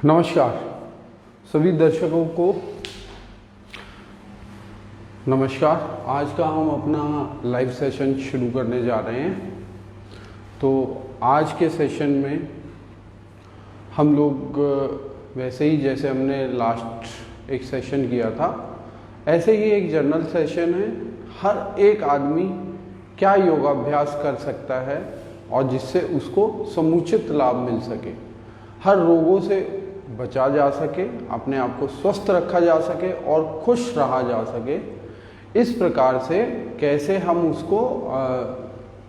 नमस्कार सभी दर्शकों को। नमस्कार। आज का हम अपना लाइव सेशन शुरू करने जा रहे हैं। तो आज के सेशन में हम लोग वैसे ही जैसे हमने लास्ट एक सेशन किया था, ऐसे ही एक जनरल सेशन है। हर एक आदमी क्या योगाभ्यास कर सकता है और जिससे उसको समुचित लाभ मिल सके, हर रोगों से बचा जा सके, अपने आप को स्वस्थ रखा जा सके और खुश रहा जा सके। इस प्रकार से कैसे हम उसको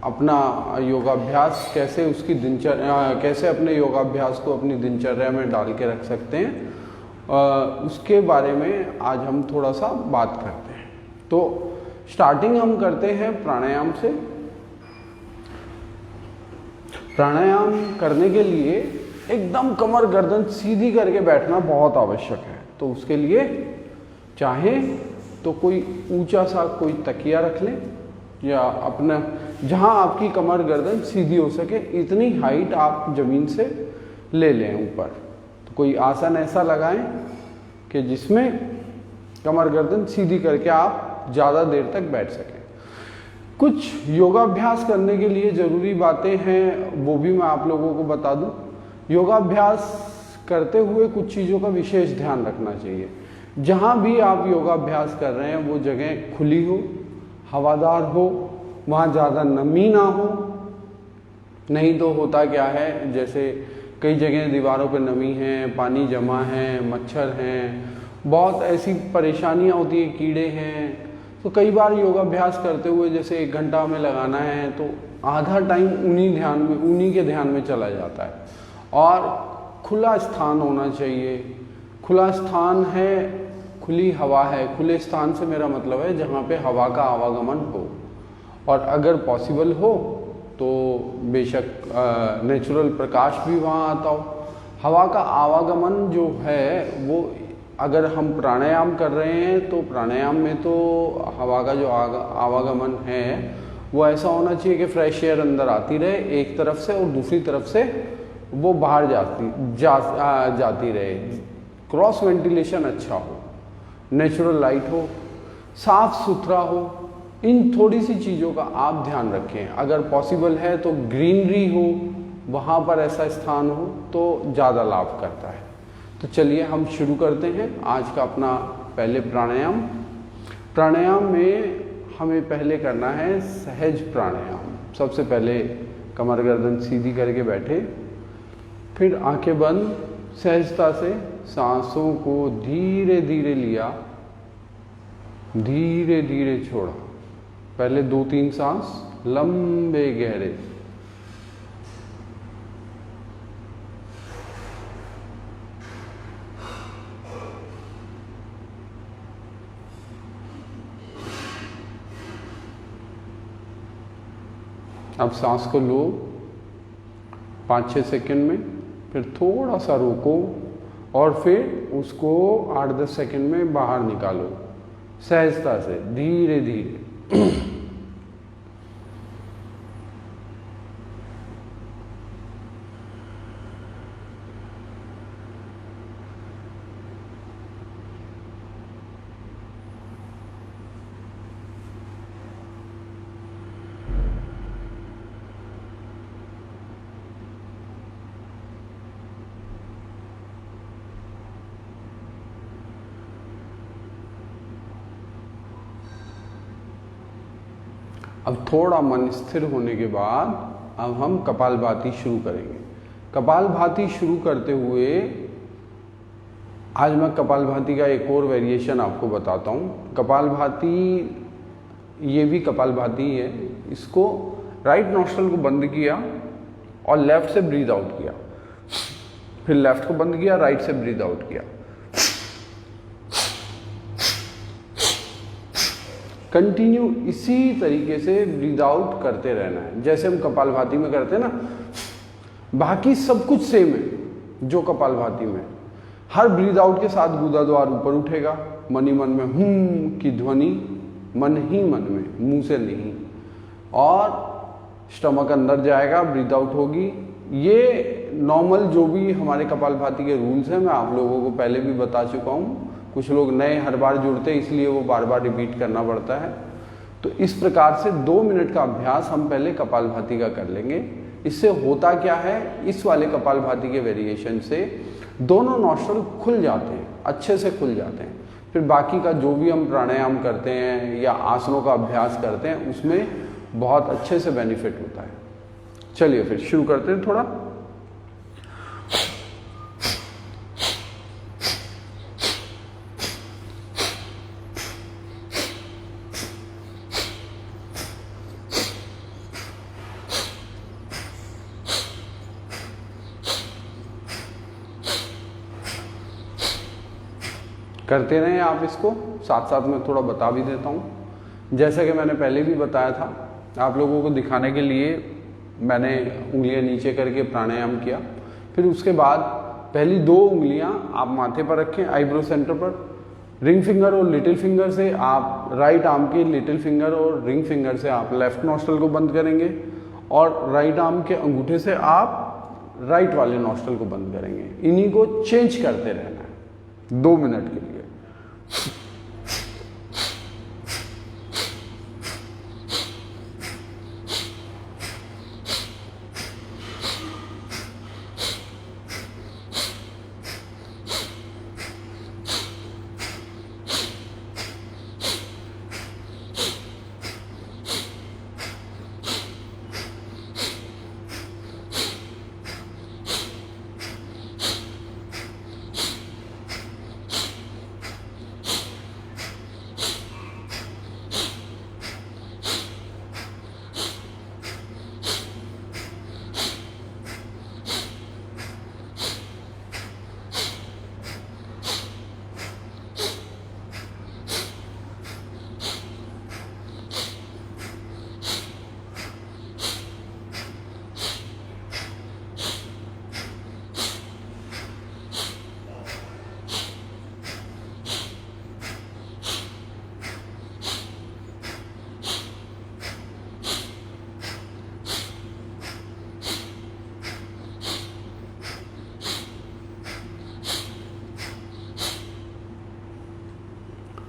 अपना योगाभ्यास कैसे उसकी दिनचर्या कैसे अपने योगाभ्यास को अपनी दिनचर्या में डाल के रख सकते हैं, उसके बारे में आज हम थोड़ा सा बात करते हैं। तो स्टार्टिंग हम करते हैं प्राणायाम से। प्राणायाम करने के लिए एकदम कमर गर्दन सीधी करके बैठना बहुत आवश्यक है। तो उसके लिए चाहे तो कोई ऊंचा सा कोई तकिया रख लें या अपना जहां आपकी कमर गर्दन सीधी हो सके इतनी हाइट आप जमीन से ले लें ऊपर। तो कोई आसन ऐसा लगाएं कि जिसमें कमर गर्दन सीधी करके आप ज़्यादा देर तक बैठ सकें। कुछ योगाभ्यास करने के लिए ज़रूरी बातें हैं, वो भी मैं आप लोगों को बता दूं। योगाभ्यास करते हुए कुछ चीज़ों का विशेष ध्यान रखना चाहिए। जहाँ भी आप योगाभ्यास कर रहे हैं वो जगह खुली हो, हवादार हो, वहाँ ज़्यादा नमी ना हो। नहीं तो होता क्या है, जैसे कई जगह दीवारों पर नमी है, पानी जमा है, मच्छर हैं, बहुत ऐसी परेशानियाँ होती हैं, कीड़े हैं। तो कई बार योगाभ्यास करते हुए जैसे 1 घंटा हमें लगाना है तो आधा टाइम उन्हीं के ध्यान में चला जाता है। और खुला स्थान होना चाहिए। खुला स्थान है, खुली हवा है। खुले स्थान से मेरा मतलब है जहाँ पे हवा का आवागमन हो, और अगर पॉसिबल हो तो बेशक नेचुरल प्रकाश भी वहाँ आता हो। हवा का आवागमन जो है वो, अगर हम प्राणायाम कर रहे हैं तो प्राणायाम में तो हवा का जो आवागमन है वो ऐसा होना चाहिए कि फ्रेश एयर अंदर आती रहे एक तरफ से और दूसरी तरफ से वो बाहर जाती रहे। क्रॉस वेंटिलेशन अच्छा हो, नेचुरल लाइट हो, साफ सुथरा हो। इन थोड़ी सी चीज़ों का आप ध्यान रखें। अगर पॉसिबल है तो ग्रीनरी हो, वहाँ पर ऐसा स्थान हो तो ज़्यादा लाभ करता है। तो चलिए हम शुरू करते हैं आज का अपना पहले प्राणायाम। प्राणायाम में हमें पहले करना है सहज प्राणायाम। सबसे पहले कमर गर्दन सीधी करके बैठे, फिर आंखें बंद, सहजता से सांसों को धीरे धीरे लिया, धीरे धीरे छोड़ा। पहले 2-3 सांस लंबे गहरे। अब सांस को लो 5-6 सेकंड में, फिर थोड़ा सा रोको और फिर उसको 8-10 सेकंड में बाहर निकालो सहजता से, धीरे धीरे। अब थोड़ा मन स्थिर होने के बाद अब हम कपालभाति शुरू करेंगे। कपालभाति शुरू करते हुए आज मैं कपालभाति का एक और वेरिएशन आपको बताता हूँ। कपालभाति, ये भी कपालभाति है। इसको राइट नॉस्ट्रल को बंद किया और लेफ्ट से ब्रीथ आउट किया, फिर लेफ्ट को बंद किया, राइट से ब्रीथ आउट किया। कंटिन्यू इसी तरीके से ब्रीद आउट करते रहना है जैसे हम कपालभाति में करते हैं ना। बाकी सब कुछ सेम है जो कपालभाति में। हर ब्रीद आउट के साथ गुदा द्वार ऊपर उठेगा, मन ही मन में हूं की ध्वनि मन ही मन में, मुंह से नहीं। और स्टमक अंदर जाएगा, ब्रीद आउट होगी। ये नॉर्मल जो भी हमारे कपालभाति के रूल्स हैं मैं आप लोगों को पहले भी बता चुका हूँ। कुछ लोग नए हर बार जुड़ते हैं इसलिए वो बार बार रिपीट करना पड़ता है। तो इस प्रकार से 2 मिनट का अभ्यास हम पहले कपालभाति का कर लेंगे। इससे होता क्या है, इस वाले कपालभाति के वेरिएशन से दोनों नॉस्ट्रल खुल जाते हैं, अच्छे से खुल जाते हैं। फिर बाकी का जो भी हम प्राणायाम करते हैं या आसनों का अभ्यास करते हैं उसमें बहुत अच्छे से बेनिफिट होता है। चलिए फिर शुरू करते हैं थोड़ा। करते रहें आप इसको, साथ साथ में थोड़ा बता भी देता हूँ। जैसा कि मैंने पहले भी बताया था, आप लोगों को दिखाने के लिए मैंने उंगलियां नीचे करके प्राणायाम किया। फिर उसके बाद पहली 2 उंगलियां आप माथे पर रखें, आईब्रो सेंटर पर। रिंग फिंगर और लिटिल फिंगर से आप राइट आर्म के लिटिल फिंगर और रिंग फिंगर से आप लेफ्ट नॉस्ट्रल को बंद करेंगे और राइट आर्म के अंगूठे से आप राइट वाले नॉस्ट्रल को बंद करेंगे। इन्हीं को चेंज करते रहना है 2 मिनट के लिए।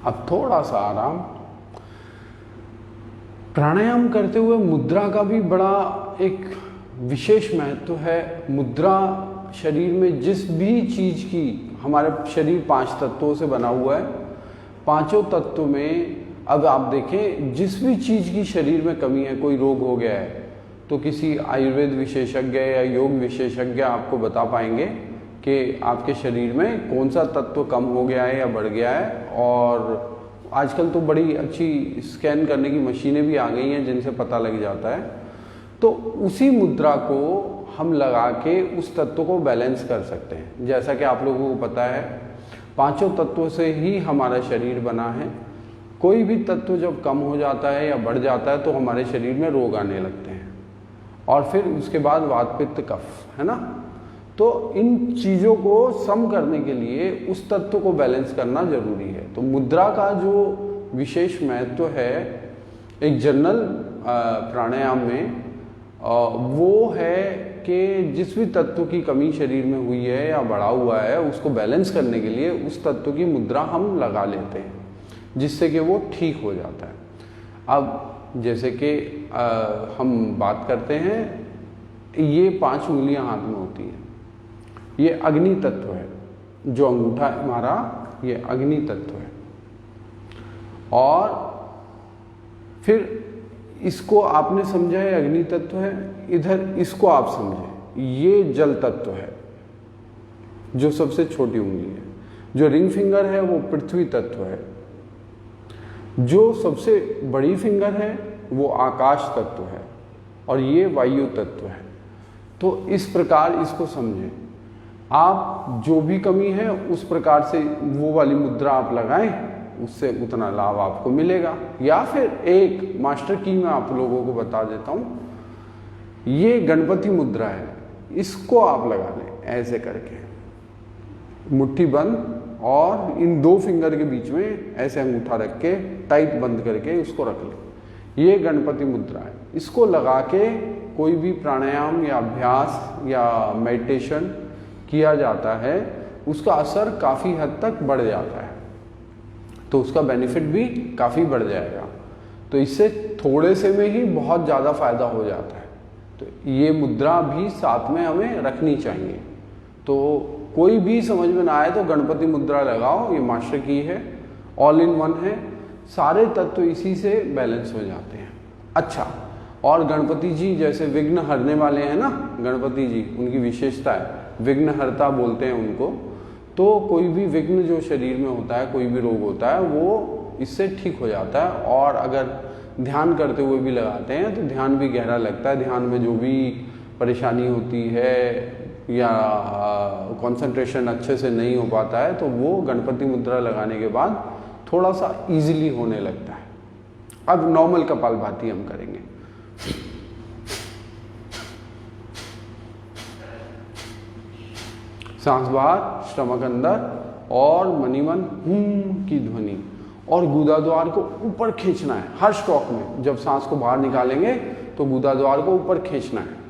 अब थोड़ा सा आराम। प्राणायाम करते हुए मुद्रा का भी बड़ा एक विशेष महत्व है। मुद्रा शरीर में जिस भी चीज की, हमारे शरीर 5 तत्वों से बना हुआ है, 5 तत्वों में अब आप देखें जिस भी चीज की शरीर में कमी है, कोई रोग हो गया है तो किसी आयुर्वेद विशेषज्ञ या योग विशेषज्ञ आपको बता पाएंगे कि आपके शरीर में कौन सा तत्व कम हो गया है या बढ़ गया है। और आजकल तो बड़ी अच्छी स्कैन करने की मशीनें भी आ गई हैं जिनसे पता लग जाता है। तो उसी मुद्रा को हम लगा के उस तत्व को बैलेंस कर सकते हैं। जैसा कि आप लोगों को पता है 5 तत्वों से ही हमारा शरीर बना है। कोई भी तत्व जब कम हो जाता है या बढ़ जाता है तो हमारे शरीर में रोग आने लगते हैं और फिर उसके बाद वात पित्त कफ, है ना। तो इन चीज़ों को सम करने के लिए उस तत्व को बैलेंस करना जरूरी है। तो मुद्रा का जो विशेष महत्व है एक जनरल प्राणायाम में वो है कि जिस भी तत्व की कमी शरीर में हुई है या बढ़ा हुआ है उसको बैलेंस करने के लिए उस तत्व की मुद्रा हम लगा लेते हैं जिससे कि वो ठीक हो जाता है। अब जैसे कि हम बात करते हैं, ये 5 उंगलियां हाथ में होती हैं, ये अग्नि तत्व है। जो अंगूठा है हमारा ये अग्नि तत्व है। और फिर इसको आपने समझा है अग्नि तत्व है, इधर इसको आप समझे ये जल तत्व है जो सबसे छोटी उंगली है। जो रिंग फिंगर है वो पृथ्वी तत्व है। जो सबसे बड़ी फिंगर है वो आकाश तत्व है और ये वायु तत्व है। तो इस प्रकार इसको समझें। आप जो भी कमी है उस प्रकार से वो वाली मुद्रा आप लगाएं, उससे उतना लाभ आपको मिलेगा। या फिर एक मास्टर की मैं आप लोगों को बता देता हूँ, ये गणपति मुद्रा है, इसको आप लगा लें ऐसे करके, मुट्ठी बंद और इन 2 फिंगर के बीच में ऐसे अंगूठा रख के टाइट बंद करके उसको रख लें। ये गणपति मुद्रा है। इसको लगा के कोई भी प्राणायाम या अभ्यास या मेडिटेशन किया जाता है उसका असर काफ़ी हद तक बढ़ जाता है, तो उसका बेनिफिट भी काफ़ी बढ़ जाएगा। तो इससे थोड़े से में ही बहुत ज़्यादा फायदा हो जाता है। तो ये मुद्रा भी साथ में हमें रखनी चाहिए। तो कोई भी समझ में ना आए तो गणपति मुद्रा लगाओ, ये मास्टर की है, ऑल इन वन है, सारे तत्व इसी से बैलेंस हो जाते हैं। अच्छा, और गणपति जी जैसे विघ्न हरने वाले हैं ना, गणपति जी उनकी विशेषता है, विघ्नहर्ता बोलते हैं उनको। तो कोई भी विघ्न जो शरीर में होता है, कोई भी रोग होता है, वो इससे ठीक हो जाता है। और अगर ध्यान करते हुए भी लगाते हैं तो ध्यान भी गहरा लगता है। ध्यान में जो भी परेशानी होती है या कंसंट्रेशन अच्छे से नहीं हो पाता है तो वो गणपति मुद्रा लगाने के बाद थोड़ा सा इजीली होने लगता है। अब नॉर्मल कपालभाति हम करेंगे। सांस बाहर, स्टमक अंदर और मनीमन हूं की ध्वनि, और गुदा द्वार को ऊपर खींचना है हर स्ट्रोक में। जब सांस को बाहर निकालेंगे तो गुदा द्वार को ऊपर खींचना है।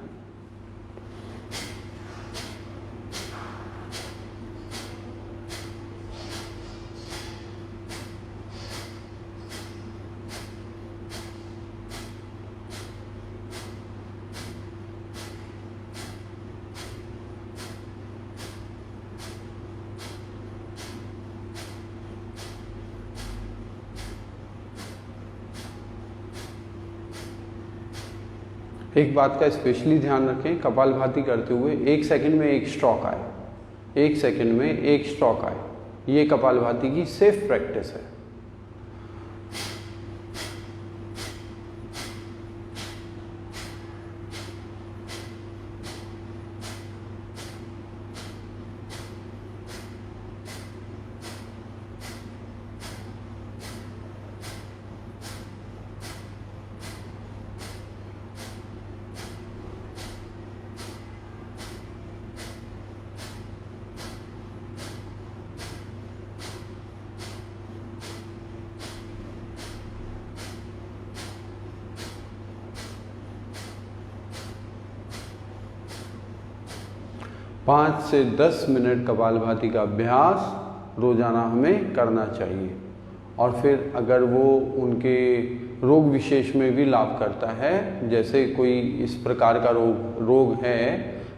एक बात का स्पेशली ध्यान रखें, कपालभाति करते हुए 1 सेकंड में एक स्ट्रोक आए, 1 सेकंड में एक स्ट्रोक आए। ये कपालभाति की सेफ प्रैक्टिस है। पाँच से 10 मिनट कपालभाति का अभ्यास रोजाना हमें करना चाहिए। और फिर अगर वो उनके रोग विशेष में भी लाभ करता है, जैसे कोई इस प्रकार का रोग है,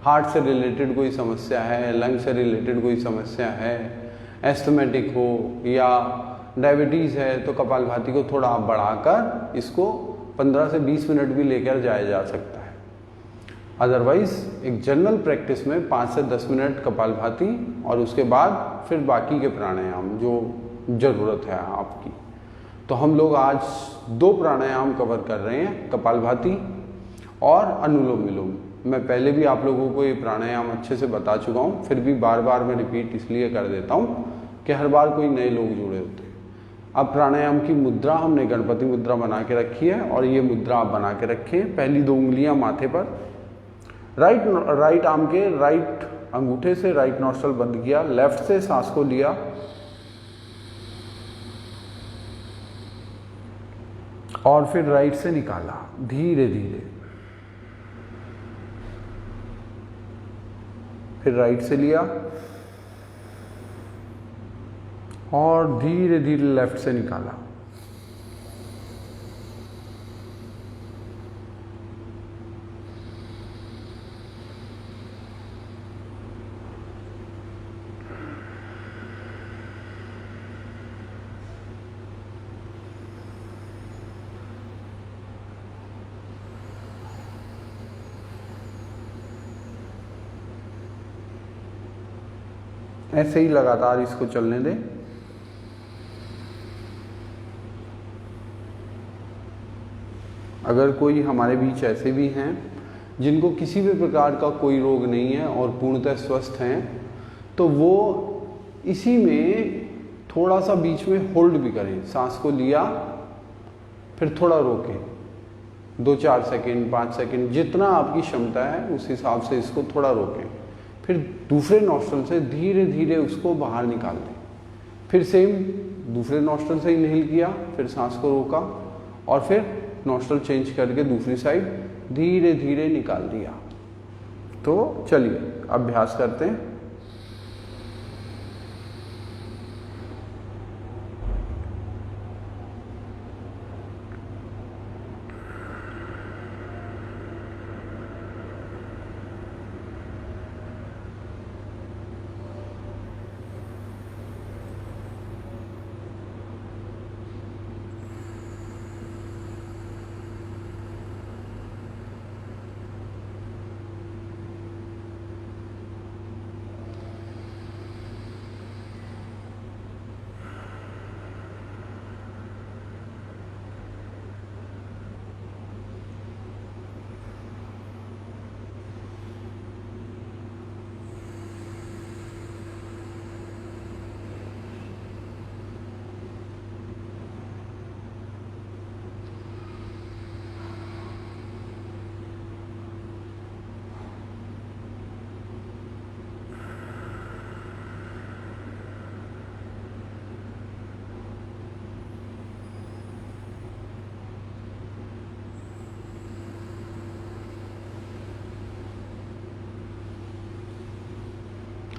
हार्ट से रिलेटेड कोई समस्या है, लंग से रिलेटेड कोई समस्या है, एस्थमेटिक हो या डायबिटीज़ है, तो कपालभाति को थोड़ा आप बढ़ाकर इसको 15 से 20 मिनट भी लेकर जाया जा सकता है। अदरवाइज एक जनरल प्रैक्टिस में 5 से 10 मिनट कपालभाति और उसके बाद फिर बाकी के प्राणायाम जो ज़रूरत है आपकी। तो हम लोग आज 2 प्राणायाम कवर कर रहे हैं, कपालभाति और अनुलोम विलोम। मैं पहले भी आप लोगों को ये प्राणायाम अच्छे से बता चुका हूँ, फिर भी बार बार मैं रिपीट इसलिए कर देता हूँ कि हर बार कोई नए लोग जुड़े होते हैं। अब प्राणायाम की मुद्रा हमने गणपति मुद्रा बना के रखी है और ये मुद्रा आप बना के रखें। पहली 2 उंगलियां माथे पर, राइट आर्म के राइट अंगूठे से राइट नॉस्ट्रल बंद किया, लेफ्ट से सांस को लिया और फिर राइट से निकाला धीरे धीरे, फिर राइट से लिया और धीरे धीरे लेफ्ट से निकाला। ऐसे ही लगातार इसको चलने दें। अगर कोई हमारे बीच ऐसे भी हैं जिनको किसी भी प्रकार का कोई रोग नहीं है और पूर्णतः स्वस्थ हैं, तो वो इसी में थोड़ा सा बीच में होल्ड भी करें। सांस को लिया, फिर थोड़ा रोकें, 2-4 सेकेंड, 5 सेकेंड, जितना आपकी क्षमता है उस हिसाब से इसको थोड़ा रोकें। फिर दूसरे नॉस्ट्रल से धीरे धीरे उसको बाहर निकाल दें। फिर सेम दूसरे नॉस्ट्रल से इनहेल किया, फिर सांस को रोका और फिर नॉस्ट्रल चेंज करके दूसरी साइड धीरे धीरे निकाल दिया। तो चलिए अभ्यास करते हैं।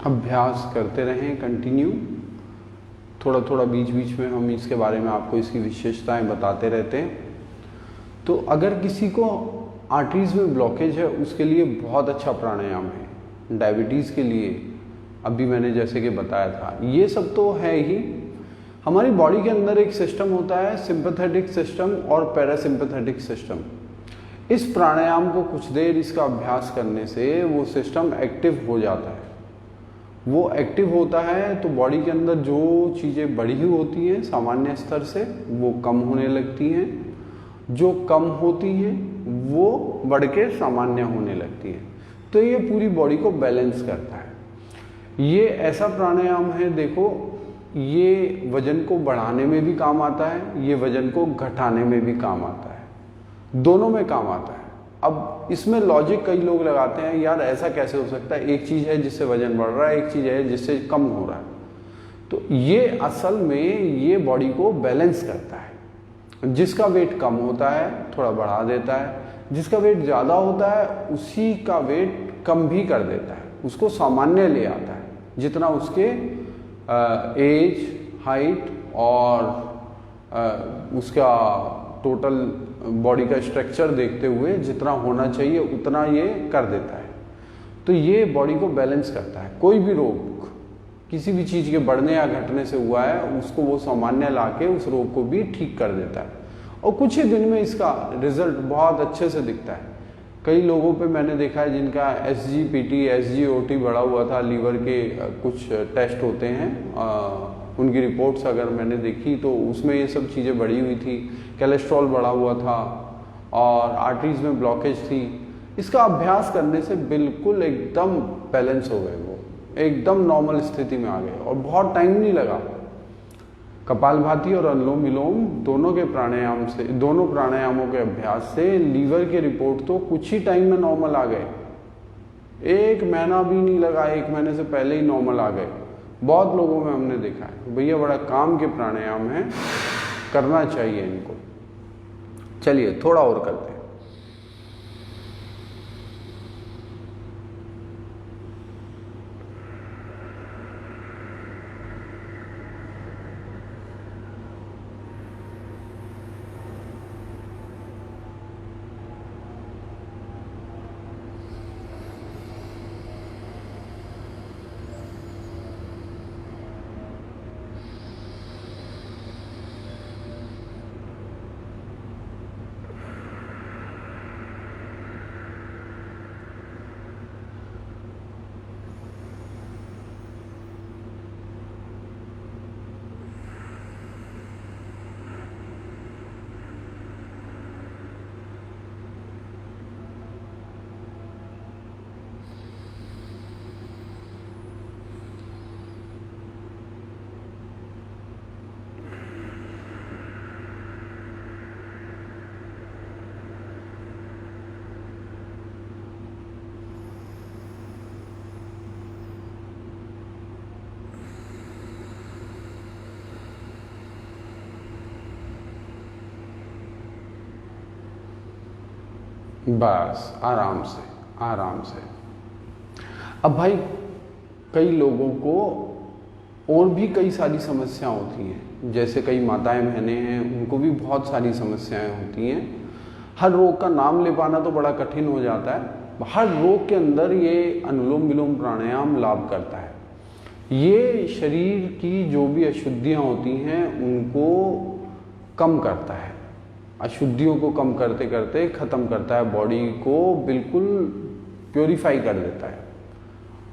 अभ्यास करते रहें कंटिन्यू। थोड़ा थोड़ा बीच बीच में हम इसके बारे में आपको इसकी विशेषताएं बताते रहते हैं। तो अगर किसी को आर्टरीज में ब्लॉकेज है उसके लिए बहुत अच्छा प्राणायाम है। डायबिटीज़ के लिए अभी मैंने जैसे कि बताया था, ये सब तो है ही। हमारी बॉडी के अंदर एक सिस्टम होता है सिंपैथेटिक सिस्टम और पैरासिम्पैथेटिक सिस्टम। इस प्राणायाम को कुछ देर इसका अभ्यास करने से वो सिस्टम एक्टिव हो जाता है। वो एक्टिव होता है तो बॉडी के अंदर जो चीज़ें बढ़ी हुई होती हैं सामान्य स्तर से वो कम होने लगती हैं, जो कम होती हैं वो बढ़ के सामान्य होने लगती हैं। तो ये पूरी बॉडी को बैलेंस करता है। ये ऐसा प्राणायाम है, देखो ये वजन को बढ़ाने में भी काम आता है, ये वजन को घटाने में भी काम आता है, दोनों में काम आता है। अब इसमें लॉजिक कई लोग लगाते हैं, यार ऐसा कैसे हो सकता है, एक चीज़ है जिससे वजन बढ़ रहा है, एक चीज़ है जिससे कम हो रहा है। तो ये असल में ये बॉडी को बैलेंस करता है। जिसका वेट कम होता है थोड़ा बढ़ा देता है, जिसका वेट ज़्यादा होता है उसी का वेट कम भी कर देता है, उसको सामान्य ले आता है। जितना उसके एज, हाइट और उसका टोटल बॉडी का स्ट्रक्चर देखते हुए जितना होना चाहिए उतना ये कर देता है। तो ये बॉडी को बैलेंस करता है। कोई भी रोग किसी भी चीज़ के बढ़ने या घटने से हुआ है उसको वो सामान्य लाके उस रोग को भी ठीक कर देता है और कुछ ही दिन में इसका रिजल्ट बहुत अच्छे से दिखता है। कई लोगों पे मैंने देखा है जिनका SGPT, SGOT बढ़ा हुआ था, लीवर के कुछ टेस्ट होते हैं, उनकी रिपोर्ट्स अगर मैंने देखी तो उसमें ये सब चीज़ें बढ़ी हुई थी, कोलेस्ट्रॉल बढ़ा हुआ था और आर्टरीज में ब्लॉकेज थी। इसका अभ्यास करने से बिल्कुल एकदम बैलेंस हो गए, वो एकदम नॉर्मल स्थिति में आ गए और बहुत टाइम नहीं लगा। कपालभाति और अनुलोम विलोम दोनों के प्राणायाम से, दोनों प्राणायामों के अभ्यास से लीवर के रिपोर्ट तो कुछ ही टाइम में नॉर्मल आ गए। 1 महीना भी नहीं लगा, 1 महीने से पहले ही नॉर्मल आ गए। बहुत लोगों में हमने देखा है। भैया बड़ा काम के प्राणायाम है, करना चाहिए इनको। चलिए थोड़ा और करते हैं। बस आराम से आराम से। अब भाई कई लोगों को और भी कई सारी समस्या होती हैं, जैसे कई माताएं बहनें हैं, उनको भी बहुत सारी समस्याएं होती हैं। हर रोग का नाम ले पाना तो बड़ा कठिन हो जाता है। हर रोग के अंदर ये अनुलोम विलोम प्राणायाम लाभ करता है। ये शरीर की जो भी अशुद्धियाँ होती हैं उनको कम करता है, अशुद्धियों को कम करते करते ख़त्म करता है, बॉडी को बिल्कुल प्योरीफाई कर देता है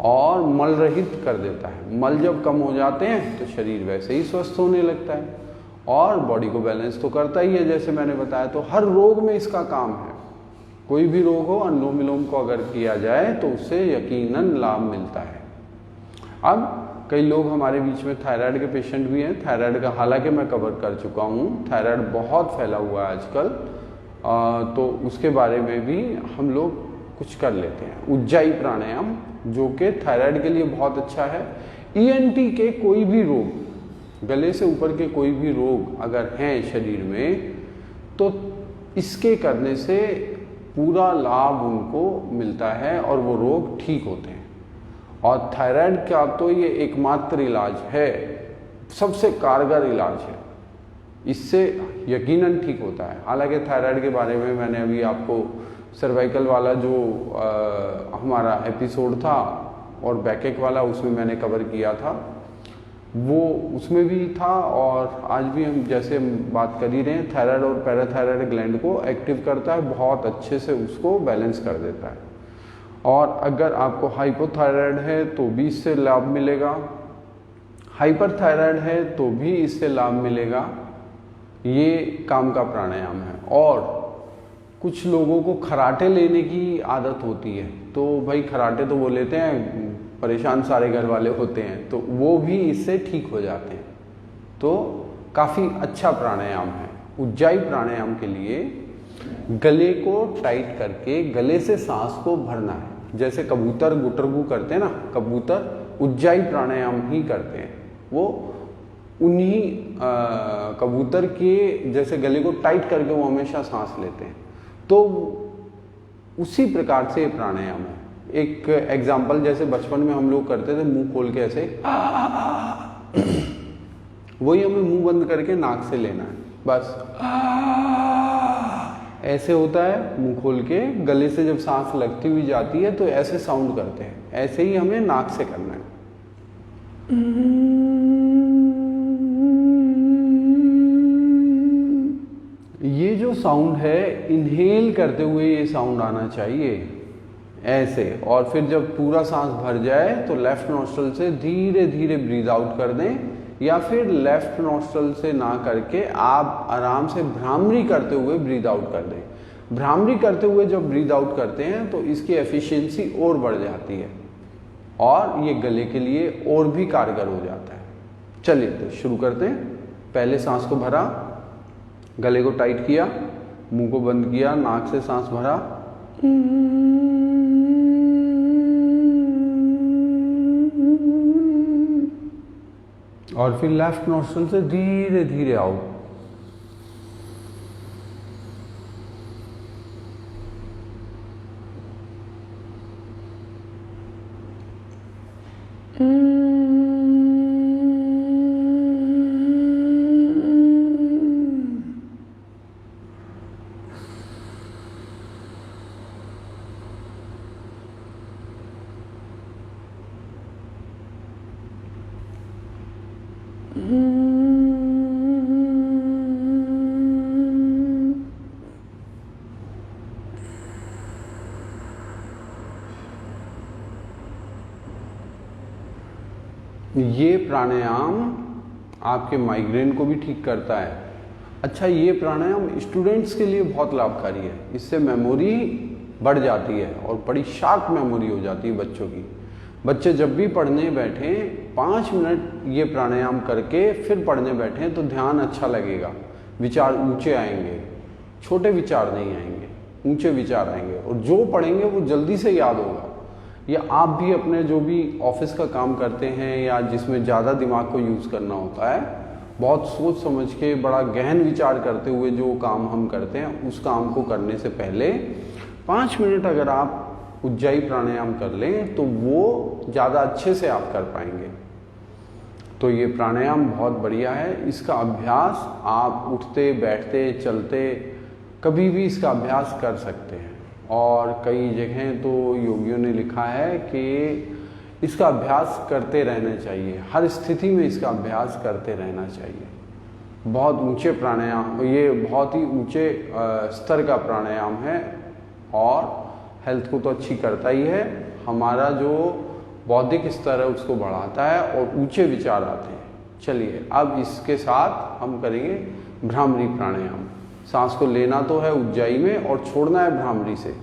और मल रहित कर देता है। मल जब कम हो जाते हैं तो शरीर वैसे ही स्वस्थ होने लगता है और बॉडी को बैलेंस तो करता ही है, जैसे मैंने बताया। तो हर रोग में इसका काम है। कोई भी रोग हो, अनुलोम विलोम को अगर किया जाए तो उससे यकीनन लाभ मिलता है। अब कई लोग हमारे बीच में थायराइड के पेशेंट भी हैं। थायराइड का हालांकि मैं कवर कर चुका हूँ, थायराइड बहुत फैला हुआ है आजकल, तो उसके बारे में भी हम लोग कुछ कर लेते हैं। उज्जाई प्राणायाम जो कि थायराइड के लिए बहुत अच्छा है। ईएनटी के कोई भी रोग, गले से ऊपर के कोई भी रोग अगर हैं शरीर में, तो इसके करने से पूरा लाभ उनको मिलता है और वो रोग ठीक होते हैं। और थायराइड का तो ये एकमात्र इलाज है, सबसे कारगर इलाज है, इससे यकीनन ठीक होता है। हालांकि थायराइड के बारे में मैंने अभी आपको सर्वाइकल वाला जो हमारा एपिसोड था और बैकएक वाला, उसमें मैंने कवर किया था, वो उसमें भी था। और आज भी हम जैसे बात कर ही रहे हैं, थायराइड और पैराथायराइड ग्लैंड को एक्टिव करता है, बहुत अच्छे से उसको बैलेंस कर देता है। और अगर आपको हाइपोथायराइड है तो भी इससे लाभ मिलेगा, हाइपरथायराइड है तो भी इससे लाभ मिलेगा। ये काम का प्राणायाम है। और कुछ लोगों को खराटे लेने की आदत होती है, तो भाई खराटे तो वो लेते हैं, परेशान सारे घर वाले होते हैं, तो वो भी इससे ठीक हो जाते हैं। तो काफ़ी अच्छा प्राणायाम है। उज्जाई प्राणायाम के लिए गले को टाइट करके गले से सांस को भरना है। जैसे कबूतर गुटरगू करते हैं ना, कबूतर उज्जाई प्राणायाम ही करते हैं। वो उन्हीं कबूतर के जैसे गले को टाइट करके वो हमेशा सांस लेते हैं, तो उसी प्रकार से प्राणायाम है। एक एग्जाम्पल, जैसे बचपन में हम लोग करते थे मुंह खोल के ऐसे, वही हमें मुंह बंद करके नाक से लेना है, बस ऐसे होता है। मुंह खोल के गले से जब सांस लगती हुई जाती है तो ऐसे साउंड करते हैं, ऐसे ही हमें नाक से करना है। ये जो साउंड है, इनहेल करते हुए ये साउंड आना चाहिए ऐसे, और फिर जब पूरा सांस भर जाए तो लेफ्ट नॉस्ट्रल से धीरे धीरे ब्रीद आउट कर दें, या फिर लेफ्ट नॉस्ट्रल से ना करके आप आराम से भ्रामरी करते हुए ब्रीद आउट कर दें। भ्रामरी करते हुए जब ब्रीद आउट करते हैं तो इसकी एफिशिएंसी और बढ़ जाती है और ये गले के लिए और भी कारगर हो जाता है। चलिए तो शुरू करते हैं। पहले सांस को भरा, गले को टाइट किया, मुंह को बंद किया, नाक से सांस भरा, और फिर लेफ्ट नॉस्ट्रल से धीरे धीरे आउट। ये प्राणायाम आपके माइग्रेन को भी ठीक करता है। अच्छा, ये प्राणायाम स्टूडेंट्स के लिए बहुत लाभकारी है। इससे मेमोरी बढ़ जाती है और बड़ी शार्प मेमोरी हो जाती है बच्चों की। बच्चे जब भी पढ़ने बैठें 5 मिनट ये प्राणायाम करके फिर पढ़ने बैठें तो ध्यान अच्छा लगेगा, विचार ऊंचे आएंगे, छोटे विचार नहीं आएंगे, ऊंचे विचार आएंगे, और जो पढ़ेंगे वो जल्दी से याद होगा। या आप भी अपने जो भी ऑफिस का काम करते हैं या जिसमें ज़्यादा दिमाग को यूज़ करना होता है, बहुत सोच समझ के बड़ा गहन विचार करते हुए जो काम हम करते हैं, उस काम को करने से पहले 5 मिनट अगर आप उज्जाई प्राणायाम कर लें तो वो ज़्यादा अच्छे से आप कर पाएंगे। तो ये प्राणायाम बहुत बढ़िया है। इसका अभ्यास आप उठते बैठते चलते कभी भी इसका अभ्यास कर सकते हैं। और कई जगह तो योगियों ने लिखा है कि इसका अभ्यास करते रहना चाहिए, हर स्थिति में इसका अभ्यास करते रहना चाहिए। बहुत ऊंचे प्राणायाम, ये बहुत ही ऊंचे स्तर का प्राणायाम है और हेल्थ को तो अच्छी करता ही है, हमारा जो बौद्धिक स्तर है उसको बढ़ाता है और ऊंचे विचार आते हैं। चलिए अब इसके साथ हम करेंगे भ्रामरी प्राणायाम। सांस को लेना तो है उज्जाई में और छोड़ना है भ्रामरी से।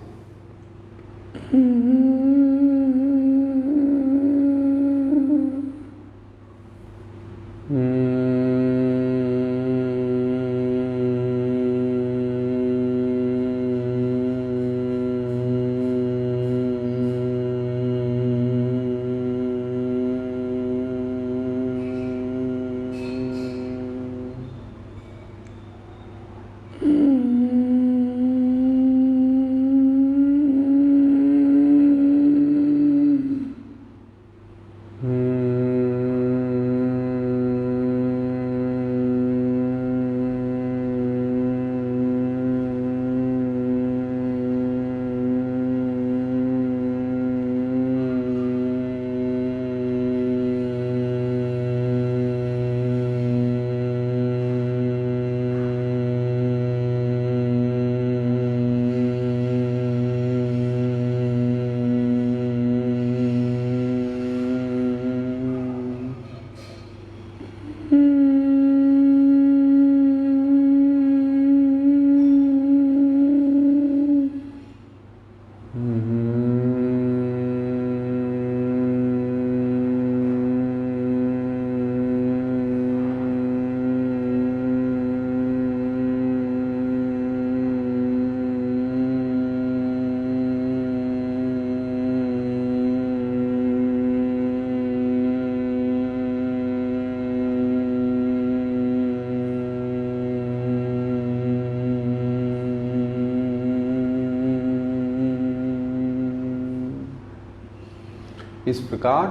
इस प्रकार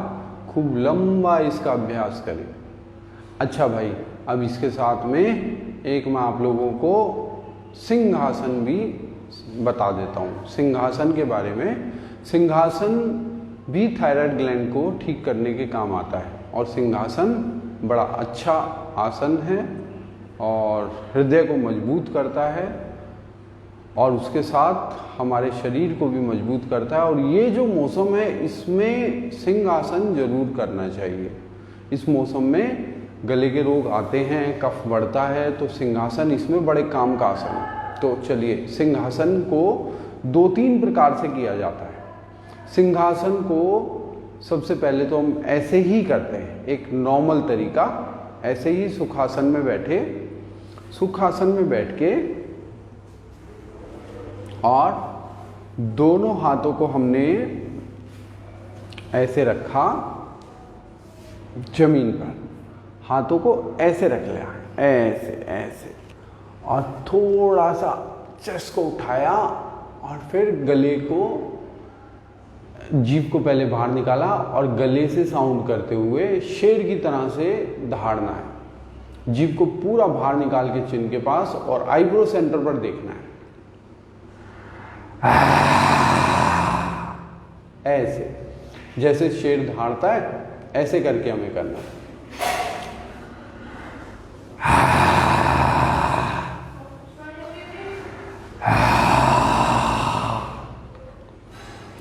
खूब लंबा इसका अभ्यास करें। अच्छा भाई, अब इसके साथ में एक मैं आप लोगों को सिंहासन भी बता देता हूँ। सिंहासन के बारे में, सिंहासन भी थायराइड ग्लैंड को ठीक करने के काम आता है और सिंहासन बड़ा अच्छा आसन है और हृदय को मजबूत करता है और उसके साथ हमारे शरीर को भी मजबूत करता है। और ये जो मौसम है इसमें सिंहासन जरूर करना चाहिए। इस मौसम में गले के रोग आते हैं, कफ बढ़ता है, तो सिंहासन इसमें बड़े काम का आसन है। तो चलिए, सिंहासन को 2-3 प्रकार से किया जाता है। सिंहासन को सबसे पहले तो हम ऐसे ही करते हैं, एक नॉर्मल तरीका, ऐसे ही सुखासन में बैठे, सुखासन में बैठ के और दोनों हाथों को हमने ऐसे रखा जमीन पर, हाथों को ऐसे रख लिया, ऐसे ऐसे, और थोड़ा सा चेस्ट को उठाया और फिर गले को, जीभ को पहले बाहर निकाला और गले से साउंड करते हुए शेर की तरह से दहाड़ना है। जीभ को पूरा बाहर निकाल के चिन के पास और आईब्रो सेंटर पर देखना है, ऐसे जैसे शेर दहाड़ता है ऐसे करके हमें करना है।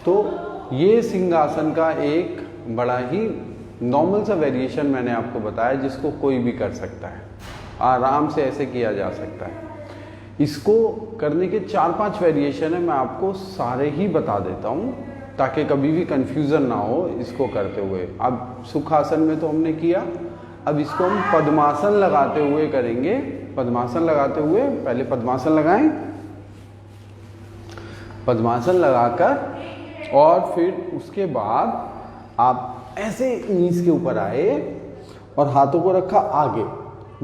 तो ये सिंहासन का एक बड़ा ही नॉर्मल सा वेरिएशन मैंने आपको बताया, जिसको कोई भी कर सकता है, आराम से ऐसे किया जा सकता है। इसको करने के 4-5 वेरिएशन है, मैं आपको सारे ही बता देता हूँ ताकि कभी भी कंफ्यूजन ना हो इसको करते हुए। अब सुखासन में तो हमने किया, अब इसको हम पद्मासन लगाते हुए करेंगे। पद्मासन लगाते हुए, पहले पद्मासन लगाएं, पद्मासन लगाकर और फिर उसके बाद आप ऐसे नीज के ऊपर आए और हाथों को रखा आगे,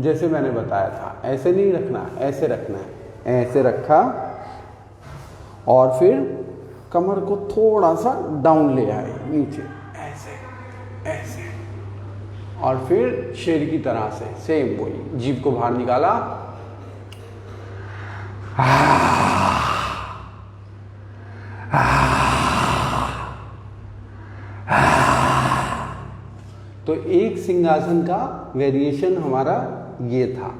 जैसे मैंने बताया था। ऐसे नहीं रखना, ऐसे रखना है, ऐसे रखा और फिर कमर को थोड़ा सा डाउन ले आए नीचे, ऐसे ऐसे, और फिर शेर की तरह से सेम वही, जीभ को बाहर निकाला, तो एक सिंहासन का वेरिएशन हमारा ये था।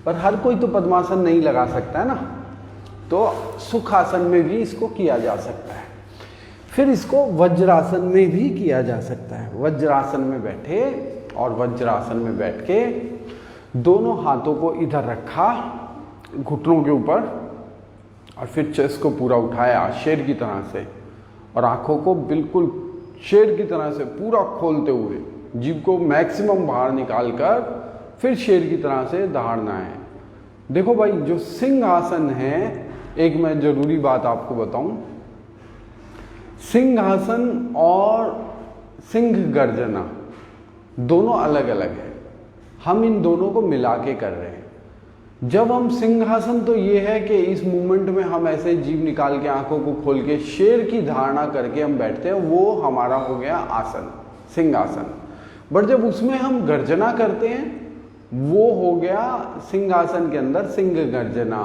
पर हर कोई तो पद्मासन नहीं लगा सकता है ना, तो सुखासन में भी इसको किया जा सकता है। फिर इसको वज्रासन में भी किया जा सकता है। वज्रासन में बैठे और वज्रासन में बैठ के दोनों हाथों को इधर रखा घुटनों के ऊपर, और फिर चेस्ट को पूरा उठाया शेर की तरह से, और आंखों को बिल्कुल शेर की तरह से पूरा खोलते हुए जीभ को मैक्सिमम बाहर निकालकर फिर शेर की तरह से दहाड़ना है। देखो भाई, जो सिंहासन है, एक मैं जरूरी बात आपको बताऊं, सिंहासन और सिंह गर्जना दोनों अलग अलग है। हम इन दोनों को मिला के कर रहे हैं। जब हम सिंहासन, तो ये है कि इस मूवमेंट में हम ऐसे जीभ निकाल के आंखों को खोल के शेर की धारणा करके हम बैठते हैं, वो हमारा हो गया आसन, सिंहासन। बट जब उसमें हम गर्जना करते हैं, वो हो गया सिंहासन के अंदर सिंह गर्जना।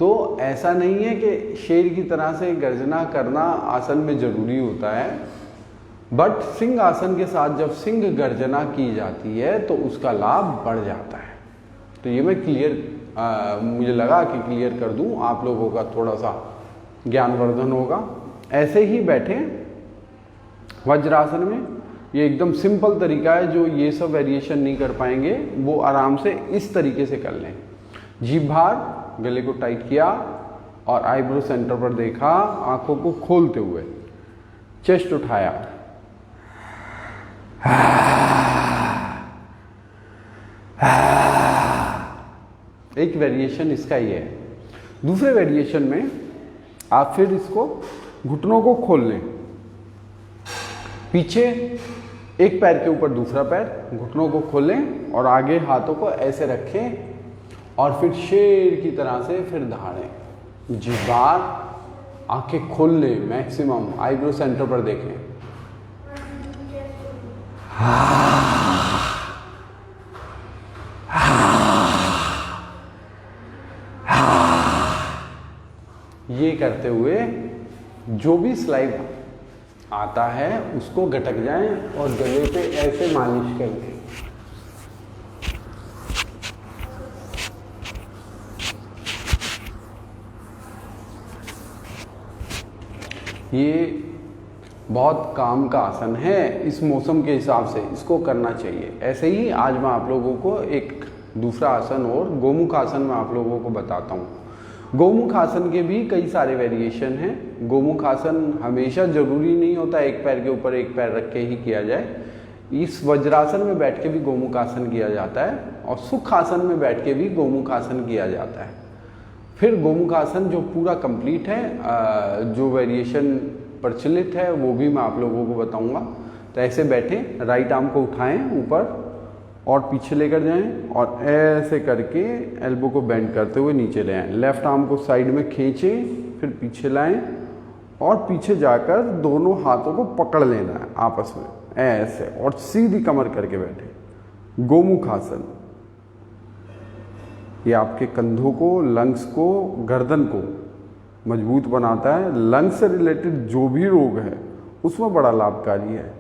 तो ऐसा नहीं है कि शेर की तरह से गर्जना करना आसन में जरूरी होता है, बट सिंहासन के साथ जब सिंह गर्जना की जाती है तो उसका लाभ बढ़ जाता है। तो ये मैं मुझे लगा कि क्लियर कर दूं, आप लोगों का थोड़ा सा ज्ञानवर्धन होगा। ऐसे ही बैठे वज्रासन में, ये एकदम सिंपल तरीका है, जो ये सब वेरिएशन नहीं कर पाएंगे वो आराम से इस तरीके से कर लें। जीभ बाहर, गले को टाइट किया और आईब्रो सेंटर पर देखा, आंखों को खोलते हुए चेस्ट उठाया, एक वेरिएशन इसका ही है। दूसरे वेरिएशन में आप फिर इसको घुटनों को खोल लें, पीछे एक पैर के ऊपर दूसरा पैर, घुटनों को खोलें और आगे हाथों को ऐसे रखें, और फिर शेर की तरह से फिर दहाड़ें। जीभ बाहर, आंखें खोल लें मैक्सिमम, आईब्रो सेंटर पर देखें। ये करते हुए जो भी स्लाइड आता है उसको गटक जाएं और गले पे ऐसे मालिश कर दें। ये बहुत काम का आसन है, इस मौसम के हिसाब से इसको करना चाहिए। ऐसे ही आज मैं आप लोगों को एक दूसरा आसन और गोमुख आसन में आप लोगों को बताता हूँ। गोमुख आसन के भी कई सारे वेरिएशन हैं। गोमुख आसन हमेशा जरूरी नहीं होता एक पैर के ऊपर एक पैर रख के ही किया जाए। इस वज्रासन में बैठ के भी गोमुख आसन किया जाता है और सुख आसन में बैठ के भी गोमुख आसन किया जाता है। फिर गोमुख आसन जो पूरा कंप्लीट है, जो वेरिएशन प्रचलित है वो भी मैं आप लोगों को बताऊंगा। तो ऐसे बैठे, राइट आर्म को उठाएं ऊपर और पीछे लेकर जाएं और ऐसे करके एल्बो को बेंड करते हुए नीचे ले आएं। लेफ्ट आर्म को साइड में खींचें, फिर पीछे लाएं और पीछे जाकर दोनों हाथों को पकड़ लेना है आपस में ऐसे, और सीधी कमर करके बैठे। गोमुख आसन ये आपके कंधों को, लंग्स को, गर्दन को मजबूत बनाता है। लंग्स से रिलेटेड जो भी रोग है उसमें बड़ा लाभकारी है।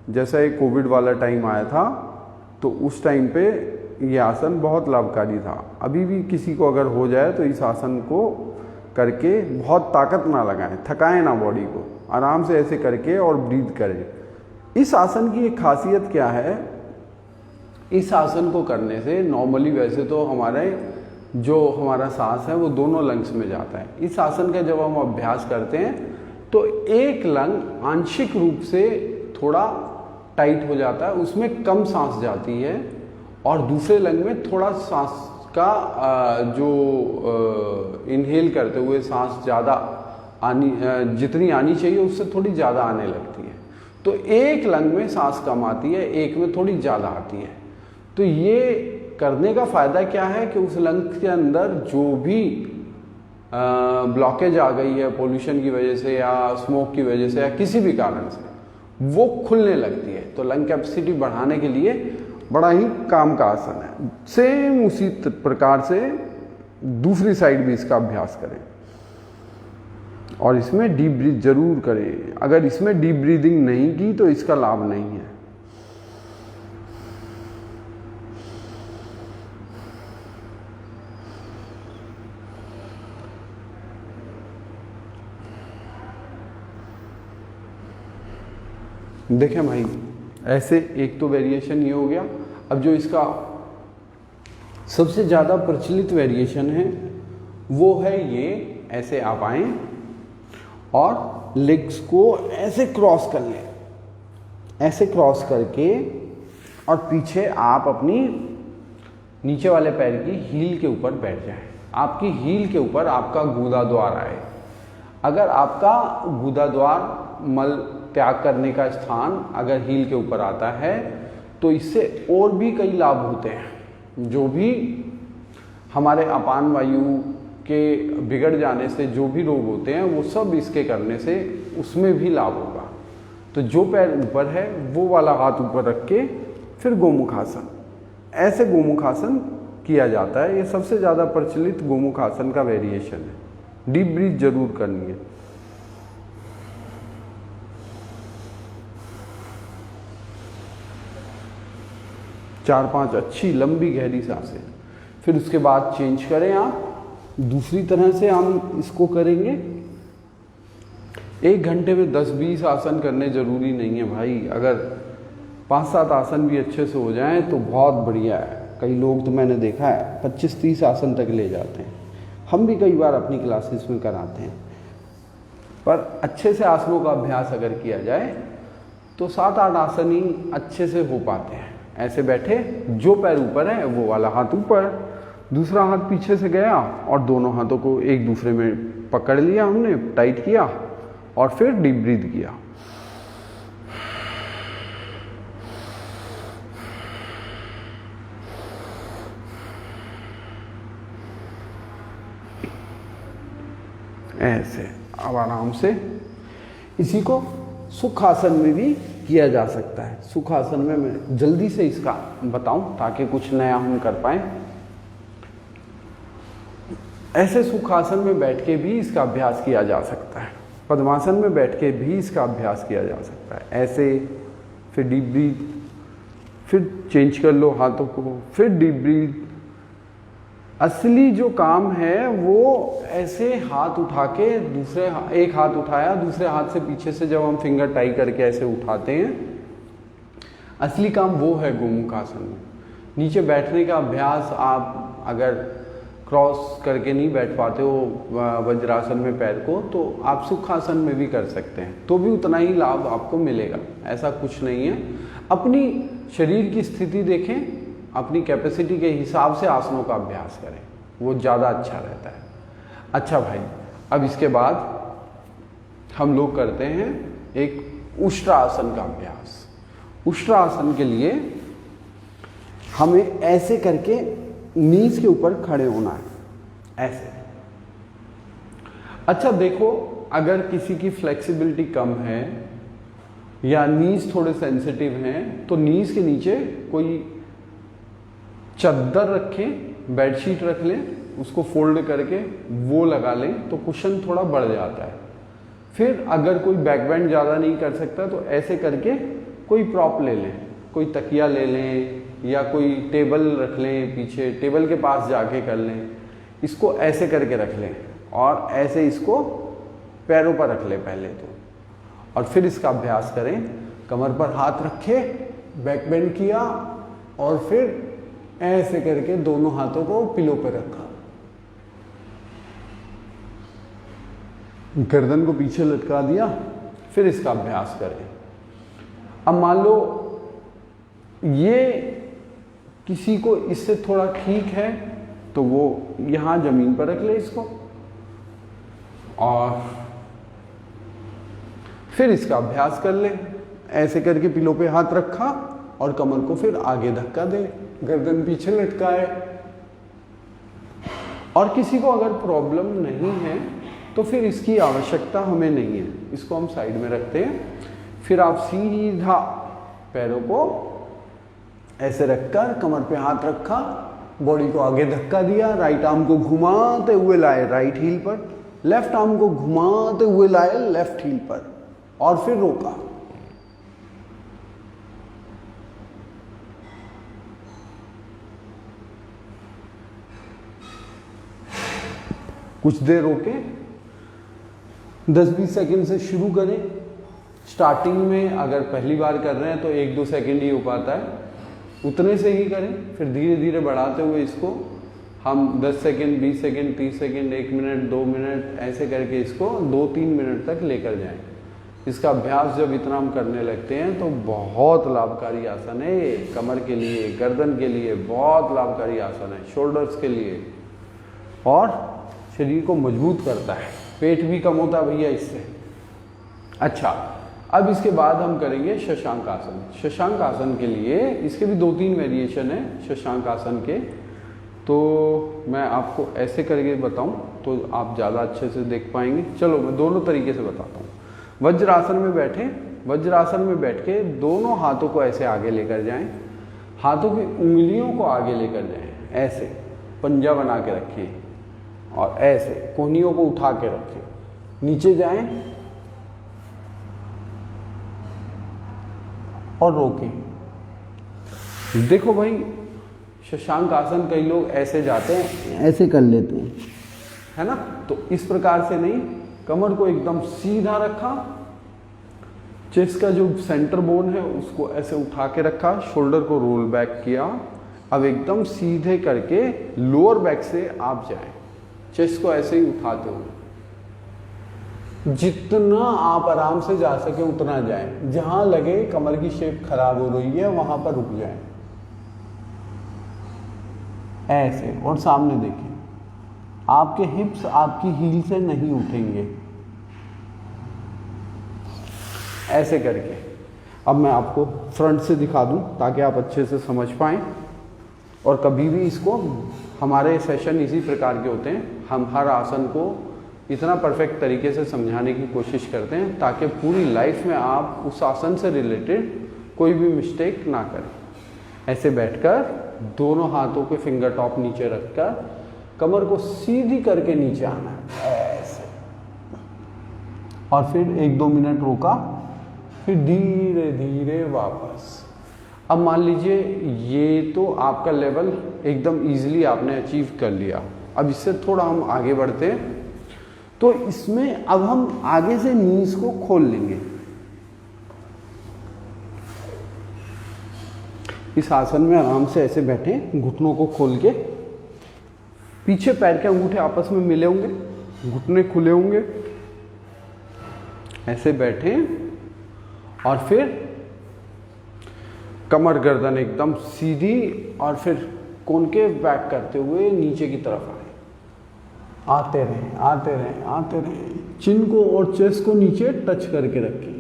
जैसा एक कोविड वाला टाइम आया था तो उस टाइम पे ये आसन बहुत लाभकारी था। अभी भी किसी को अगर हो जाए तो इस आसन को करके बहुत ताकत ना लगाएं, थकाएं ना बॉडी को, आराम से ऐसे करके और ब्रीथ करें। इस आसन की एक खासियत क्या है, इस आसन को करने से नॉर्मली वैसे तो हमारा सांस है वो दोनों लंग्स में जाता है। इस आसन का जब हम अभ्यास करते हैं तो एक लंग आंशिक रूप से थोड़ा टाइट हो जाता है, उसमें कम सांस जाती है, और दूसरे लंग में थोड़ा सांस का जो इनहेल करते हुए सांस ज़्यादा जितनी आनी चाहिए उससे थोड़ी ज़्यादा आने लगती है। तो एक लंग में सांस कम आती है, एक में थोड़ी ज़्यादा आती है। तो ये करने का फ़ायदा क्या है कि उस लंग के अंदर जो भी ब्लॉकेज आ गई है पोल्यूशन की वजह से या स्मोक की वजह से या किसी भी कारण से, वो खुलने लगती है। तो लंग कैपेसिटी बढ़ाने के लिए बड़ा ही काम का आसन है। सेम उसी प्रकार से दूसरी साइड भी इसका अभ्यास करें और इसमें डीप ब्रीथ जरूर करें। अगर इसमें डीप ब्रीदिंग नहीं की तो इसका लाभ नहीं है। देखें भाई, ऐसे एक तो वेरिएशन ये हो गया। अब जो इसका सबसे ज़्यादा प्रचलित वेरिएशन है वो है ये, ऐसे आप आए और लेग्स को ऐसे क्रॉस कर लें, ऐसे क्रॉस करके और पीछे आप अपनी नीचे वाले पैर की हील के ऊपर बैठ जाएं। आपकी हील के ऊपर आपका गूदा द्वार आए। अगर आपका गूदा द्वार मल त्याग करने का स्थान अगर हील के ऊपर आता है तो इससे और भी कई लाभ होते हैं। जो भी हमारे अपान वायु के बिगड़ जाने से जो भी रोग होते हैं वो सब इसके करने से उसमें भी लाभ होगा। तो जो पैर ऊपर है वो वाला हाथ ऊपर रख के फिर गोमुखासन, ऐसे गोमुखासन किया जाता है। ये सबसे ज़्यादा प्रचलित गोमुखासन का वेरिएशन है। डीप ब्रीथ जरूर करनी है। चार पांच अच्छी लंबी गहरी सांसें। फिर उसके बाद चेंज करें आप, दूसरी तरह से हम इसको करेंगे। 1 घंटे में 10-20 आसन करने जरूरी नहीं है भाई। अगर 5-7 आसन भी अच्छे से हो जाएं तो बहुत बढ़िया है। कई लोग तो मैंने देखा है 25-30 आसन तक ले जाते हैं। हम भी कई बार अपनी क्लासेस में कराते हैं। पर अच्छे से आसनों का अभ्यास अगर किया जाए तो 7-8 आसन ही अच्छे से हो पाते हैं। ऐसे बैठे, जो पैर ऊपर है वो वाला हाथ ऊपर, दूसरा हाथ पीछे से गया और दोनों हाथों को एक दूसरे में पकड़ लिया हमने, टाइट किया और फिर डीप ब्रीथ किया। ऐसे अब आराम से। इसी को सुखासन में भी किया जा सकता है। सुखासन में मैं जल्दी से इसका बताऊं ताकि कुछ नया हम कर पाए। ऐसे सुखासन में बैठ के भी इसका अभ्यास किया जा सकता है। पद्मासन में बैठ के भी इसका अभ्यास किया जा सकता है। ऐसे, फिर डीप ब्रीथ, फिर चेंज कर लो हाथों को, फिर डीप ब्रीथ। असली जो काम है वो ऐसे हाथ उठा के एक हाथ उठाया, दूसरे हाथ से पीछे से जब हम फिंगर टाई करके ऐसे उठाते हैं, असली काम वो है गोमुखासन में। नीचे बैठने का अभ्यास आप अगर क्रॉस करके नहीं बैठ पाते हो वज्रासन में पैर को, तो आप सुखासन में भी कर सकते हैं, तो भी उतना ही लाभ आपको मिलेगा। ऐसा कुछ नहीं है। अपनी शरीर की स्थिति देखें, अपनी कैपेसिटी के हिसाब से आसनों का अभ्यास करें, वो ज़्यादा अच्छा रहता है। अच्छा भाई, अब इसके बाद हम लोग करते हैं एक उष्ट्रासन का अभ्यास। उष्ट्रासन के लिए हमें ऐसे करके नीज के ऊपर खड़े होना है, ऐसे। अच्छा देखो, अगर किसी की फ्लेक्सिबिलिटी कम है या नीज थोड़े सेंसिटिव हैं तो नीज के नीचे कोई चद्दर रखें, बेडशीट रख लें, उसको फोल्ड करके वो लगा लें तो कुशन थोड़ा बढ़ जाता है। फिर अगर कोई बैकबेंड ज़्यादा नहीं कर सकता तो ऐसे करके कोई प्रॉप ले लें, कोई तकिया ले लें या कोई टेबल रख लें, पीछे टेबल के पास जाके कर लें। इसको ऐसे करके रख लें और ऐसे इसको पैरों पर रख लें पहले तो, और फिर इसका अभ्यास करें। कमर पर हाथ रखे, बैकबेंड किया और फिर ऐसे करके दोनों हाथों को पिलो पर रखा, गर्दन को पीछे लटका दिया, फिर इसका अभ्यास करें। अब मान लो ये किसी को इससे थोड़ा ठीक है तो वो यहां जमीन पर रख ले इसको और फिर इसका अभ्यास कर ले। ऐसे करके पिलो पे हाथ रखा और कमर को फिर आगे धक्का दे, गर्दन पीछे लटकाए और किसी को अगर प्रॉब्लम नहीं है तो फिर इसकी आवश्यकता हमें नहीं है, इसको हम साइड में रखते हैं। फिर आप सीधा पैरों को ऐसे रखकर कमर पे हाथ रखा, बॉडी को आगे धक्का दिया, राइट आर्म को घुमाते हुए लाए राइट हील पर, लेफ्ट आर्म को घुमाते हुए लाए लेफ्ट हील पर, और फिर रोका। कुछ देर रोके, 10-20 सेकंड से शुरू करें। स्टार्टिंग में अगर पहली बार कर रहे हैं तो 1-2 सेकंड ही हो पाता है, उतने से ही करें। फिर धीरे धीरे बढ़ाते हुए इसको हम 10 second, 20 second, 30 second, 1 minute, 2 minute ऐसे करके इसको 2-3 मिनट तक लेकर जाएं। इसका अभ्यास जब इतना हम करने लगते हैं तो बहुत लाभकारी आसन है ये, कमर के लिए, गर्दन के लिए बहुत लाभकारी आसन है, शोल्डर्स के लिए, और शरीर को मजबूत करता है। पेट भी कम होता है भैया इससे। अच्छा, अब इसके बाद हम करेंगे शशांक आसन। शशांक आसन के लिए इसके भी 2-3 वेरिएशन है शशांक आसन के, तो मैं आपको ऐसे करके बताऊं तो आप ज़्यादा अच्छे से देख पाएंगे। चलो मैं दोनों तरीके से बताता हूँ। वज्रासन में बैठे, वज्रासन में बैठ के दोनों हाथों को ऐसे आगे लेकर जाएं, हाथों की उंगलियों को आगे लेकर जाएं, ऐसे पंजा बना के रखें और ऐसे कोहनियों को उठा के रखें, नीचे जाएं और रोकें। देखो भाई, शशांक आसन कई लोग ऐसे जाते हैं, ऐसे कर लेते हैं, है ना। तो इस प्रकार से नहीं, कमर को एकदम सीधा रखा, चेस्ट का जो सेंटर बोन है उसको ऐसे उठा के रखा, शोल्डर को रोल बैक किया। अब एकदम सीधे करके लोअर बैक से आप जाएं, चेस्ट को ऐसे ही उठाते हुए, जितना आप आराम से जा सके उतना जाएं। जहां लगे कमर की शेप खराब हो रही है वहां पर रुक जाएं, ऐसे, और सामने देखें। आपके हिप्स आपकी हील से नहीं उठेंगे, ऐसे करके। अब मैं आपको फ्रंट से दिखा दूं ताकि आप अच्छे से समझ पाएं। और कभी भी इसको, हमारे सेशन इसी प्रकार के होते हैं, हम हर आसन को इतना परफेक्ट तरीके से समझाने की कोशिश करते हैं ताकि पूरी लाइफ में आप उस आसन से रिलेटेड कोई भी मिस्टेक ना करें। ऐसे बैठकर दोनों हाथों के फिंगर टॉप नीचे रखकर कमर को सीधी करके नीचे आना है, ऐसे, और फिर 1-2 मिनट रोका, फिर धीरे धीरे वापस। अब मान लीजिए ये तो आपका लेवल एकदम इजीली आपने अचीव कर लिया। अब इससे थोड़ा हम आगे बढ़ते हैं, तो इसमें अब हम आगे से नीज को खोल लेंगे। इस आसन में आराम से ऐसे बैठे, घुटनों को खोल के, पीछे पैर के अंगूठे आपस में मिले होंगे, घुटने खुले होंगे, ऐसे बैठे, और फिर कमर गर्दन एकदम सीधी, और फिर कॉनकेव बैक करते हुए नीचे की तरफ आए, आते रहें, आते रहें, आते रहें। चिन को और चेस्ट को नीचे टच करके रखें,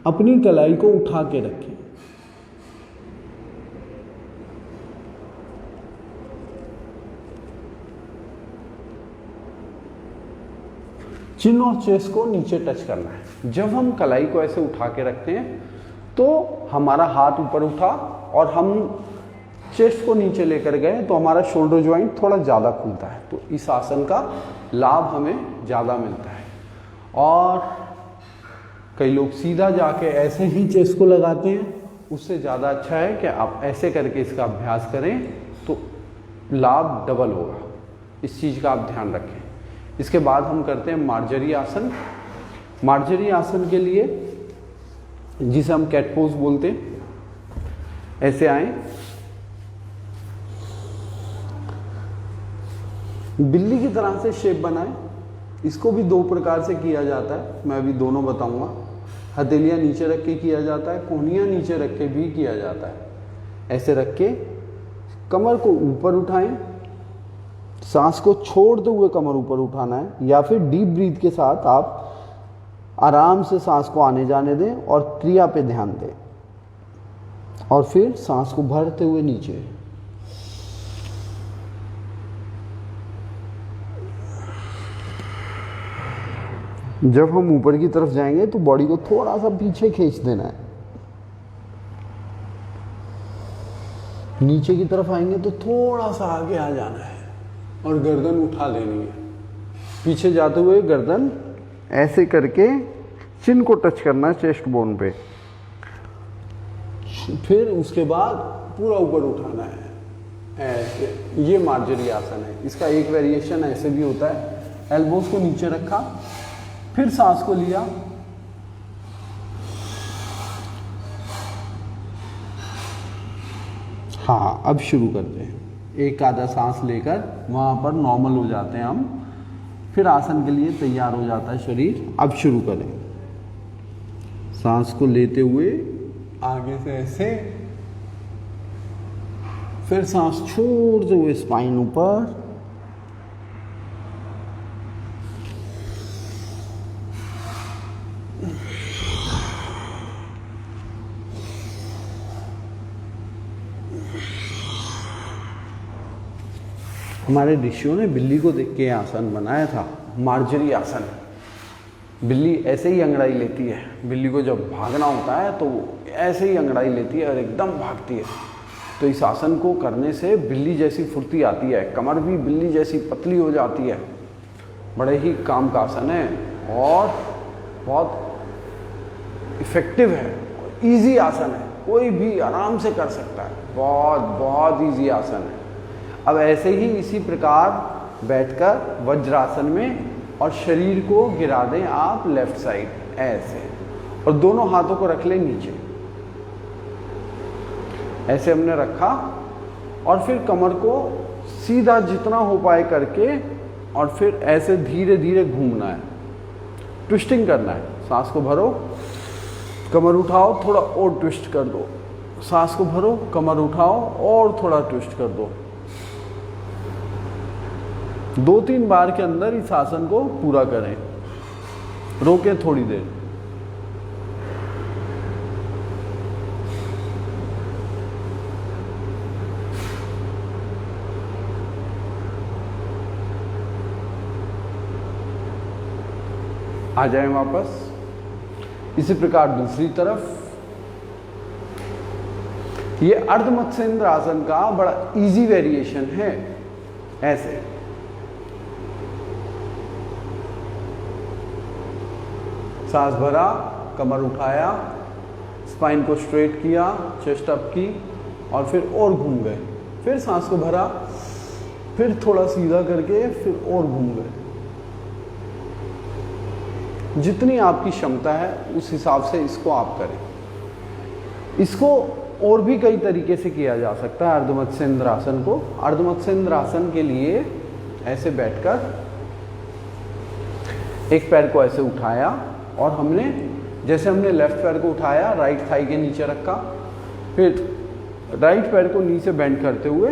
अपनी कलाई को उठा के रखें। चिन और चेस्ट को नीचे टच करना है। जब हम कलाई को ऐसे उठा के रखते हैं तो हमारा हाथ ऊपर उठा और हम चेस्ट को नीचे लेकर गए तो हमारा शोल्डर ज्वाइंट थोड़ा ज़्यादा खुलता है, तो इस आसन का लाभ हमें ज़्यादा मिलता है। और कई लोग सीधा जाके ऐसे ही चेस्ट को लगाते हैं, उससे ज़्यादा अच्छा है कि आप ऐसे करके इसका अभ्यास करें तो लाभ डबल होगा। इस चीज़ का आप ध्यान रखें। इसके बाद हम करते हैं मार्जरी आसन। मार्जरी आसन के लिए, जिसे हम कैट पोज बोलते हैं, ऐसे आए, बिल्ली की तरह से शेप बनाएं। इसको भी 2 प्रकार से किया जाता है, मैं अभी दोनों बताऊंगा। हथेलियां नीचे रख के किया जाता है, कोहनियां नीचे रख के भी किया जाता है। ऐसे रख के कमर को ऊपर उठाएं, सांस को छोड़ते हुए कमर ऊपर उठाना है, या फिर डीप ब्रीथ के साथ आप आराम से सांस को आने जाने दें और क्रिया पे ध्यान दें, और फिर सांस को भरते हुए नीचे। जब हम ऊपर की तरफ जाएंगे तो बॉडी को थोड़ा सा पीछे खींच देना है, नीचे की तरफ आएंगे तो थोड़ा सा आगे आ जाना है और गर्दन उठा लेनी है। पीछे जाते हुए गर्दन ऐसे करके चिन को टच करना है चेस्ट बोन पे, फिर उसके बाद पूरा ऊपर उठाना है ऐसे। ये मार्जरी आसन है। इसका एक वेरिएशन ऐसे भी होता है, एल्बोज को नीचे रखा, फिर सांस को लिया, हाँ अब शुरू करते हैं। एक आधा सांस लेकर वहाँ पर नॉर्मल हो जाते हैं हम, फिर आसन के लिए तैयार हो जाता है शरीर। अब शुरू करें। सांस को लेते हुए आगे से ऐसे, फिर सांस छोड़ते हुए स्पाइन ऊपर, हमारे ऋषियों ने बिल्ली को देख के आसन बनाया था, मार्जरी आसन। बिल्ली ऐसे ही अंगड़ाई लेती है, बिल्ली को जब भागना होता है तो ऐसे ही अंगड़ाई लेती है और एकदम भागती है। तो इस आसन को करने से बिल्ली जैसी फुर्ती आती है, कमर भी बिल्ली जैसी पतली हो जाती है। बड़े ही काम का आसन है और बहुत इफेक्टिव है, इजी आसन है, कोई भी आराम से कर सकता है, बहुत इजी आसन है। अब ऐसे ही इसी प्रकार बैठकर वज्रासन में और शरीर को गिरा दें आप लेफ्ट साइड ऐसे, और दोनों हाथों को रख लें नीचे, ऐसे हमने रखा, और फिर कमर को सीधा जितना हो पाए करके, और फिर ऐसे धीरे धीरे घूमना है, ट्विस्टिंग करना है। सांस को भरो, कमर उठाओ, थोड़ा और ट्विस्ट कर दो, सांस को भरो, कमर उठाओ और थोड़ा ट्विस्ट कर दो। 2-3 बार के अंदर इस आसन को पूरा करें, रोकें थोड़ी देर। आ जाएं वापस। इसी प्रकार दूसरी तरफ। ये अर्ध मत्स्येंद्र आसन का बड़ा इजी वेरिएशन है। ऐसे सांस भरा, कमर उठाया, स्पाइन को स्ट्रेट किया, चेस्ट अप की, और फिर और घूम गए। फिर सांस को भरा, फिर थोड़ा सीधा करके फिर और घूम गए। जितनी आपकी क्षमता है उस हिसाब से इसको आप करें। इसको और भी कई तरीके से किया जा सकता है अर्ध मत्स्येंद्र आसन को। अर्ध मत्स्येंद्र आसन के लिए ऐसे बैठकर एक पैर को ऐसे उठाया, और हमने जैसे हमने लेफ्ट पैर को उठाया, राइट थाई के नीचे रखा, फिर राइट पैर को नीचे बेंड करते हुए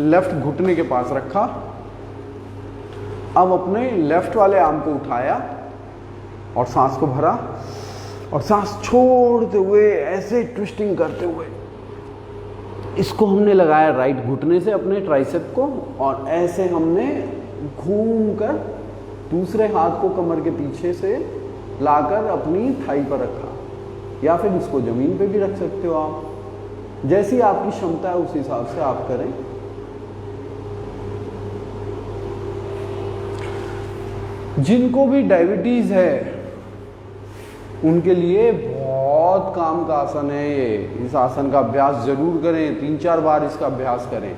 लेफ्ट घुटने के पास रखा। अब अपने लेफ्ट वाले आर्म को उठाया और सांस को भरा, और सांस छोड़ते हुए ऐसे ट्विस्टिंग करते हुए इसको हमने लगाया राइट घुटने से अपने ट्राइसेप को, और ऐसे हमने घूमकर दूसरे हाथ को कमर के पीछे से लाकर अपनी थाई पर रखा, या फिर इसको जमीन पे भी रख सकते हो आप, जैसी आपकी क्षमता है उस हिसाब से आप करें। जिनको भी डायबिटीज है उनके लिए बहुत काम का आसन है ये। इस आसन का अभ्यास जरूर करें, 3-4 बार इसका अभ्यास करें।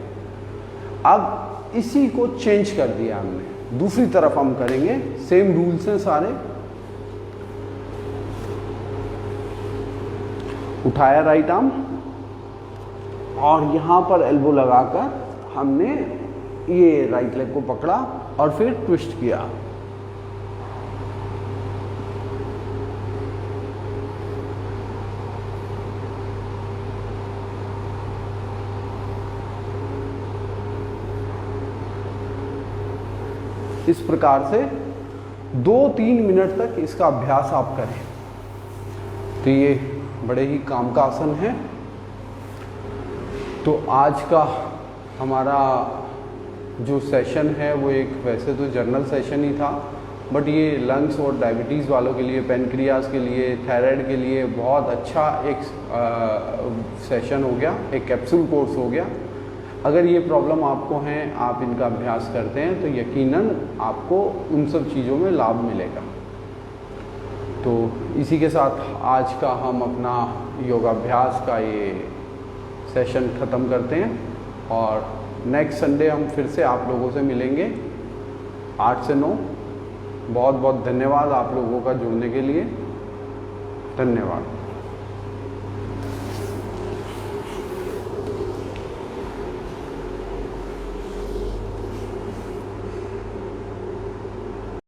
अब इसी को चेंज कर दिया हमने, दूसरी तरफ हम करेंगे। सेम रूल्स हैं सारे। उठाया राइट आर्म, और यहाँ पर एल्बो लगाकर हमने ये राइट लेग को पकड़ा और फिर ट्विस्ट किया। इस प्रकार से 2-3 मिनट तक इसका अभ्यास आप करें। तो ये बड़े ही काम का आसन है। तो आज का हमारा जो सेशन है वो एक वैसे तो जर्नल सेशन ही था, बट ये लंग्स और डायबिटीज़ वालों के लिए, पेनक्रियाज के लिए, थायराइड के लिए बहुत अच्छा एक सेशन हो गया, एक कैप्सूल कोर्स हो गया। अगर ये प्रॉब्लम आपको है, आप इनका अभ्यास करते हैं तो यकीनन आपको उन सब चीज़ों में लाभ मिलेगा। तो इसी के साथ आज का हम अपना योगाभ्यास का ये सेशन ख़त्म करते हैं और नेक्स्ट संडे हम फिर से आप लोगों से मिलेंगे 8 से 9। बहुत बहुत धन्यवाद आप लोगों का जुड़ने के लिए। धन्यवाद।